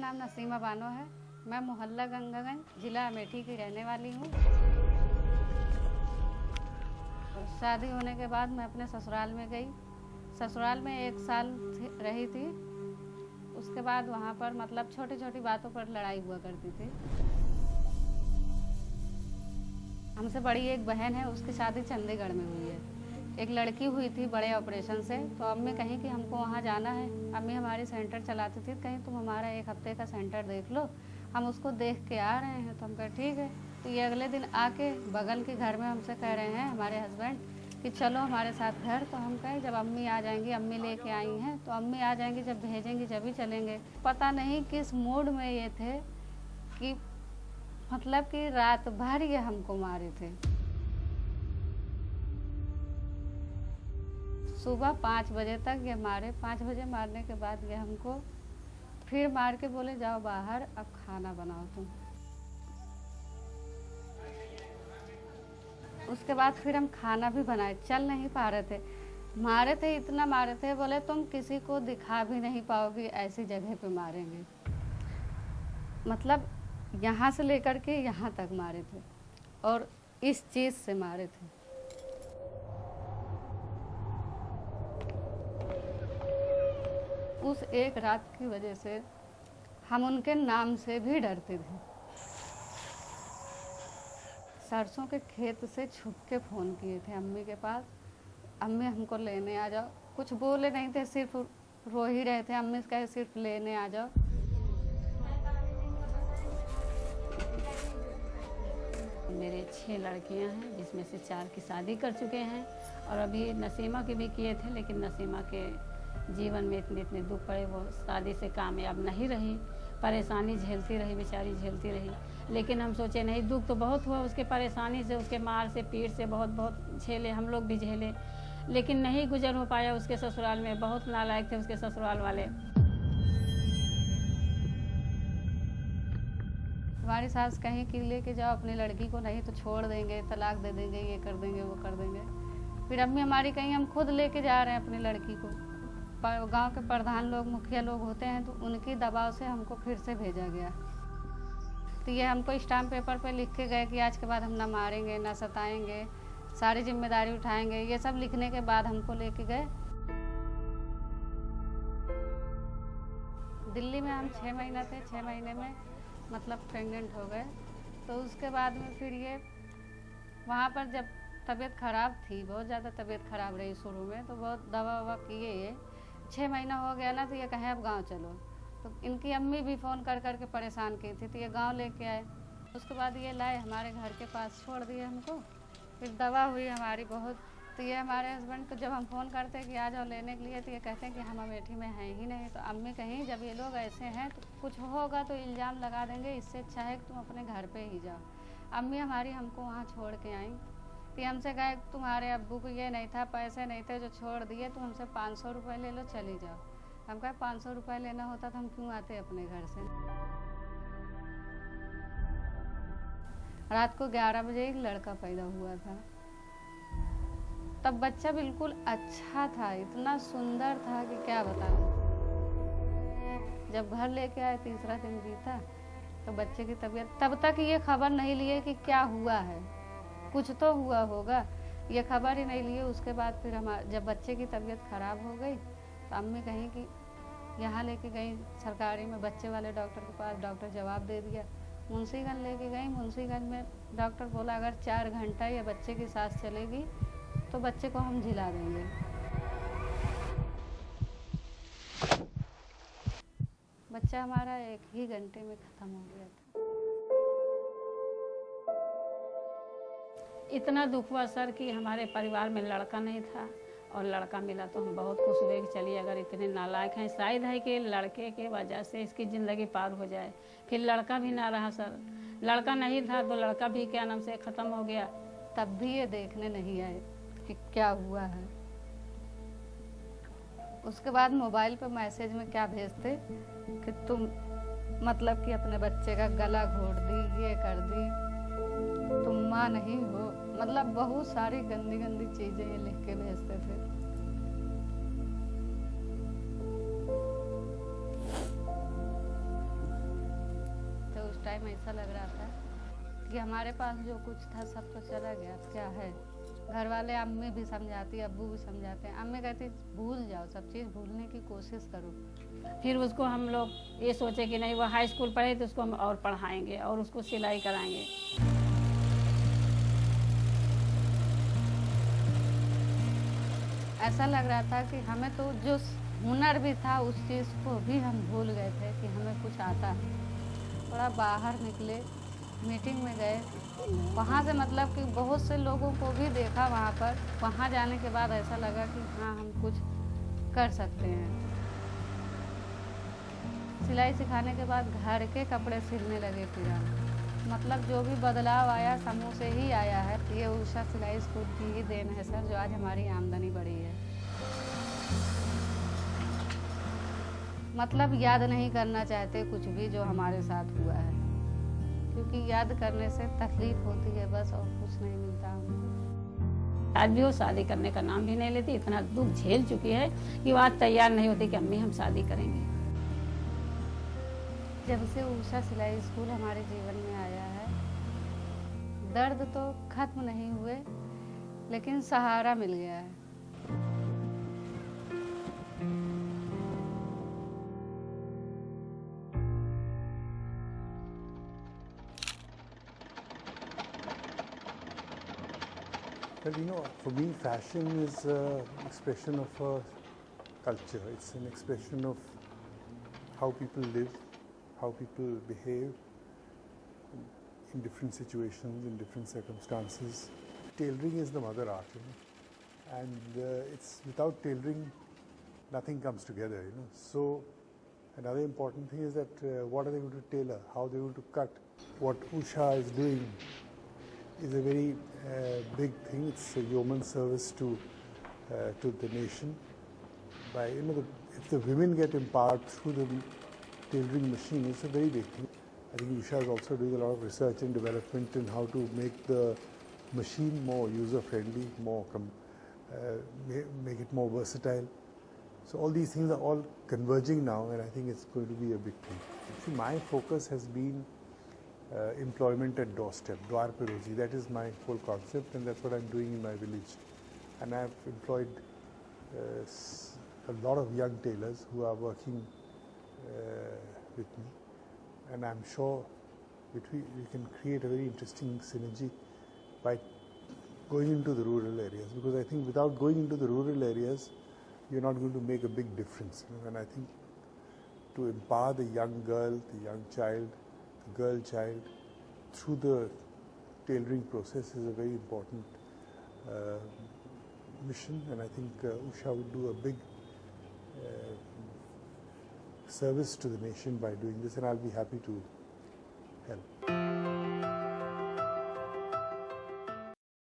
नाम नसीमा बानो है। मैं मोहल्ला गंगागंज, जिला अमेठी की रहने वाली हूँ। शादी होने के बाद मैं अपने ससुराल में गई। ससुराल में 1 साल रही थी। उसके बाद वहाँ पर मतलब छोटी छोटी बातों पर लड़ाई हुआ करती थी। हमसे बड़ी एक बहन है, उसकी शादी चंडीगढ़ में हुई है। एक लड़की हुई थी बड़े ऑपरेशन से, तो अम्मी कहीं कि हमको वहाँ जाना है। अम्मी हमारी सेंटर चलाती थी, कहीं तुम हमारा 1 हफ्ते का सेंटर देख लो, हम उसको देख के आ रहे हैं। तो हम कहे ठीक है। तो ये अगले दिन आके बगल के घर में हमसे कह रहे हैं हमारे हस्बैंड कि चलो हमारे साथ घर। तो हम कहें जब अम्मी आ जाएंगी, अम्मी लेके आई हैं तो अम्मी आ जाएंगी, जब भेजेंगी जब ही चलेंगे। पता नहीं किस मूड में ये थे कि मतलब कि रात भर ये हमको मारे थे। सुबह 5 बजे तक ये मारे। 5 बजे मारने के बाद ये हमको फिर मार के बोले जाओ बाहर, अब खाना बनाओ तुम। उसके बाद फिर हम खाना भी बनाए, चल नहीं पा रहे थे। मारे थे, इतना मारे थे, बोले तुम किसी को दिखा भी नहीं पाओगी, ऐसी जगह पे मारेंगे। मतलब यहाँ से लेकर के यहाँ तक मारे थे और इस चीज़ से मारे थे। उस एक रात की वजह से हम उनके नाम से भी डरते थे। सरसों के खेत से छुप के फ़ोन किए थे अम्मी के पास, अम्मी हमको लेने आ जाओ। कुछ बोले नहीं थे, सिर्फ रो ही रहे थे। अम्मी से कहे सिर्फ लेने आ जाओ। मेरे 6 लड़कियां हैं, जिसमें से 4 की शादी कर चुके हैं और अभी नसीमा के भी किए थे, लेकिन नसीमा के जीवन में इतने दुख पड़े, वो शादी से कामयाब नहीं रही। परेशानी झेलती रही, बेचारी झेलती रही। लेकिन हम सोचे नहीं, दुख तो बहुत हुआ उसके परेशानी से, उसके मार से, पीट से बहुत झेले, हम लोग भी झेले, लेकिन नहीं गुजर हो पाया उसके ससुराल में। बहुत नालायक थे उसके ससुराल वाले। हमारी सास कहीं कि लेके जाओ अपनी लड़की को, नहीं तो छोड़ देंगे, तलाक दे देंगे, ये कर देंगे, वो कर देंगे। फिर अम्मी हमारी कहीं हम खुद लेके जा रहे हैं अपनी लड़की को। गांव के प्रधान लोग, मुखिया लोग होते हैं, तो उनकी दबाव से हमको फिर से भेजा गया। तो ये हमको स्टाम्प पेपर पे लिख के गए कि आज के बाद हम ना मारेंगे, ना सताएंगे, सारी जिम्मेदारी उठाएंगे। ये सब लिखने के बाद हमको लेके गए दिल्ली में। हम 6 महीना थे, 6 महीने में मतलब प्रेग्नेंट हो गए। तो उसके बाद में फिर ये वहाँ पर जब तबीयत ख़राब थी, बहुत ज़्यादा तबीयत ख़राब रही शुरू में, तो बहुत दवा ववा किए। ये 6 महीना हो गया ना, तो ये कहें अब गांव चलो। तो इनकी अम्मी भी फ़ोन कर कर के परेशान की थी, तो ये गांव लेके आए। उसके बाद ये लाए हमारे घर के पास, छोड़ दिए हमको। फिर दवा हुई हमारी बहुत। तो ये हमारे हस्बैंड को जब हम फ़ोन करते हैं कि आ जाओ लेने के लिए, तो ये कहते हैं कि हम अमेठी में हैं ही नहीं। तो अम्मी कहीं जब ये लोग ऐसे हैं तो कुछ होगा तो इल्ज़ाम लगा देंगे, इससे अच्छा है कि तुम अपने घर पे ही जाओ। अम्मी हमारी हमको वहाँ छोड़ के आई। तो हमसे कहे तुम्हारे अब्बू को ये नहीं था, पैसे नहीं थे जो छोड़ दिए, तो हमसे 500 रुपये ले लो, चली जाओ। हम कहे 500 रुपये लेना होता तो हम क्यों आते अपने घर से। रात को 11 बजे एक लड़का पैदा हुआ था। तब बच्चा बिल्कुल अच्छा था, इतना सुंदर था कि क्या बताऊं। जब घर लेके आए, तीसरा दिन बीता, तो बच्चे की तबीयत, तब तक ये खबर नहीं लिए कि क्या हुआ है, कुछ तो हुआ होगा, ये खबर ही नहीं लिए। उसके बाद फिर जब बच्चे की तबीयत ख़राब हो गई, तो अम्मी कहीं कि यहाँ लेके गई सरकारी में, बच्चे वाले डॉक्टर के पास। डॉक्टर जवाब दे दिया। मुंशीगंज लेके गई। मुंशीगंज में डॉक्टर बोला अगर 4 घंटा ये बच्चे की सांस चलेगी तो बच्चे को हम जिला देंगे। बच्चा हमारा 1 ही घंटे में ख़त्म हो गया था। इतना दुख हुआ सर कि हमारे परिवार में लड़का नहीं था, और लड़का मिला तो हम बहुत खुश हुए कि चलिए अगर इतने नालायक हैं, शायद है कि लड़के के वजह से इसकी ज़िंदगी पार हो जाए। फिर लड़का भी ना रहा सर, लड़का नहीं था तो लड़का भी क्या नाम से ख़त्म हो गया। तब भी ये देखने नहीं आए कि क्या हुआ है। उसके बाद मोबाइल पे मैसेज में क्या भेजते कि तुम मतलब कि अपने बच्चे का गला घोट दी, ये कर दी, तुम माँ नहीं हो, मतलब बहुत सारी गंदी गंदी चीज़ें ये लिख के भेजते थे। टाइम ऐसा लग रहा था कि हमारे पास जो कुछ था सब तो चला गया, अब क्या है। घर वाले, अम्मी भी समझाती, अब्बू भी समझाते हैं। अम्मी कहती भूल जाओ, सब चीज़ भूलने की कोशिश करो। फिर उसको हम लोग ये सोचे कि नहीं, वो हाई स्कूल पढ़े तो उसको हम और पढ़ाएंगे और उसको सिलाई कराएंगे। ऐसा लग रहा था कि हमें तो जो हुनर भी था उस चीज़ को भी हम भूल गए थे कि हमें कुछ आता है। थोड़ा बाहर निकले, मीटिंग में गए, वहाँ से मतलब कि बहुत से लोगों को भी देखा वहाँ पर। वहाँ जाने के बाद ऐसा लगा कि हाँ, हम कुछ कर सकते हैं। सिलाई सिखाने के बाद घर के कपड़े सिलने लगे फिर हम। मतलब जो भी बदलाव आया समूह से ही आया है। ये उषा सिलाई स्कूल की ही देन है सर, जो आज हमारी आमदनी बढ़ी है। मतलब याद नहीं करना चाहते कुछ भी जो हमारे साथ हुआ है, क्योंकि याद करने से तकलीफ होती है बस, और कुछ नहीं मिलता हमको। आज भी वो शादी करने का नाम भी नहीं लेती। इतना दुख झेल चुकी है कि वो आज तैयार नहीं होती कि अम्मी हम शादी करेंगे। जब से उषा सिलाई स्कूल हमारे जीवन में आया है, दर्द तो खत्म नहीं हुए, लेकिन सहारा मिल गया है। Well, you know, for me, fashion is an expression of a culture. It's an expression of how people live, how people behave in different situations, in different circumstances. Tailoring is the mother art, you know, and it's without tailoring, nothing comes together, you know. So another important thing is that what are they going to tailor, how they're going to cut. What Usha is doing is a very big thing. It's a yeoman service to the nation. By, you know, if the women get empowered through the tailoring machine, it's a very big thing. I think Usha is also doing a lot of research and development in how to make the machine more user-friendly, more make it more versatile. So all these things are all converging now, and I think it's going to be a big thing. See, my focus has been employment at doorstep, Dwar Pe Roji. That is my whole concept, and that's what I'm doing in my village. And I've employed a lot of young tailors who are working with me, and I'm sure that we can create a very interesting synergy by going into the rural areas, because I think without going into the rural areas, you're not going to make a big difference. You know? And I think to empower the young girl, the young child, the girl child through the tailoring process is a very important mission, and I think Usha would do a big service to the nation by doing this, and I'll be happy to